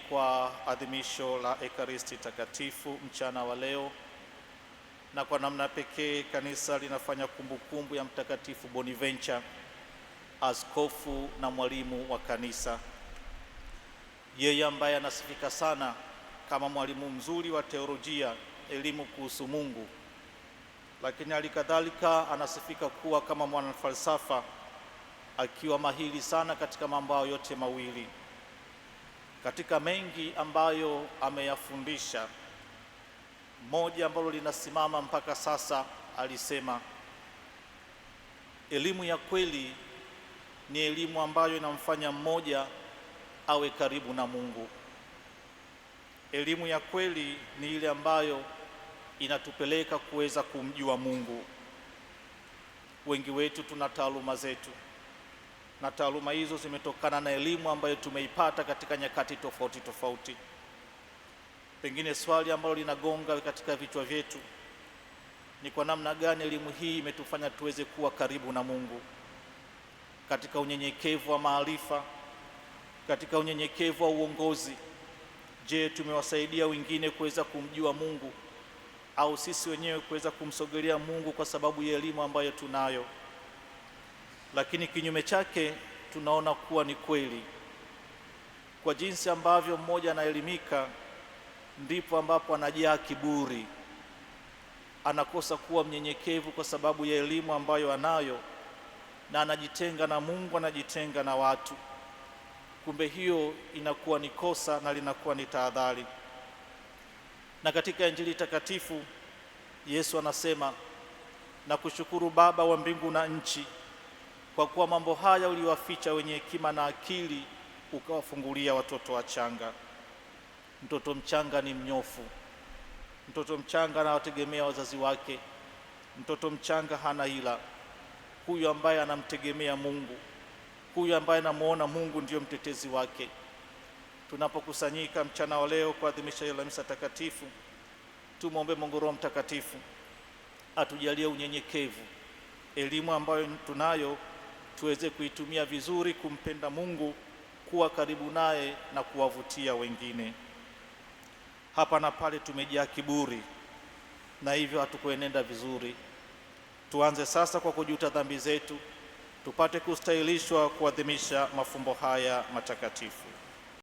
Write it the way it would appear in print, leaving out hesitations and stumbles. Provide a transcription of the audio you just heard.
kwa adhimisho la Ekaristi Takatifu mchana wa leo, na kwa namna pekee kanisa linafanya kumbukumbu ya Mtakatifu Bonaventure, askofu na mwalimu wa kanisa. Yeye ambaye anasifika sana kama mwalimu mzuri wa teolojia, elimu kuhusu Mungu, lakini halikadhalika anasifika kuwa kama mwanafalsafa, akiwa mahiri sana katika mambo hayo yote mawili. Katika mengi ambayo ameyafundisha, moja ambalo linasimama mpaka sasa, alisema elimu ya kweli ni elimu ambayo inamfanya mmoja awe karibu na Mungu. Elimu ya kweli ni ile ambayo inatupeleka kuweza kumjua Mungu. Wengi wetu tuna taaluma zetu, na taaluma hizo zimetokana na elimu ambayo tumeipata katika nyakati tofauti tofauti. Pengine swali ambalo linagonga katika vichwa vyetu ni kwa namna gani elimu hii imetufanya tuweze kuwa karibu na Mungu, katika unyenyekevu wa maarifa, katika unyenyekevu wa uongozi. Je, tumewasaidia wengine kuweza kumjua Mungu, au sisi wenyewe kuweza kumsogelea Mungu kwa sababu ya elimu ambayo tunayo? Lakini kinyume chake tunaona kuwa ni kweli, kwa jinsi ambavyo mmoja anaelimika ndipo ambapo anajaa kiburi, anakosa kuwa mnyenyekevu kwa sababu ya elimu ambayo anayo, na anajitenga na Mungu, anajitenga na watu. Kumbe hiyo inakuwa ni kosa na linakuwa ni tahadhari. Na katika Injili takatifu Yesu anasema, na kushukuru Baba wa mbingu na nchi, kwa kuwa mambo haya uliwaficha wenye hekima na akili, ukawafungulia watoto wachanga. Mtoto mchanga ni mnyofu, mtoto mchanga anawategemea wazazi wake, mtoto mchanga hana hila. Huyu ambaye anamtegemea Mungu, huyu ambaye anamuona Mungu ndiyo mtetezi wake. Tunapokusanyika mchana wa leo kuadhimisha la misa takatifu, tumwombe Mungu Roho Mtakatifu atujalie unyenyekevu, elimu ambayo tunayo tuweze kuitumia vizuri kumpenda Mungu, kuwa karibu naye na kuwavutia wengine. Hapa na pale tumejaa kiburi, na hivyo hatukuenenda vizuri. Tuanze sasa kwa kujuta dhambi zetu, tupate kustahilishwa kuadhimisha mafumbo haya matakatifu.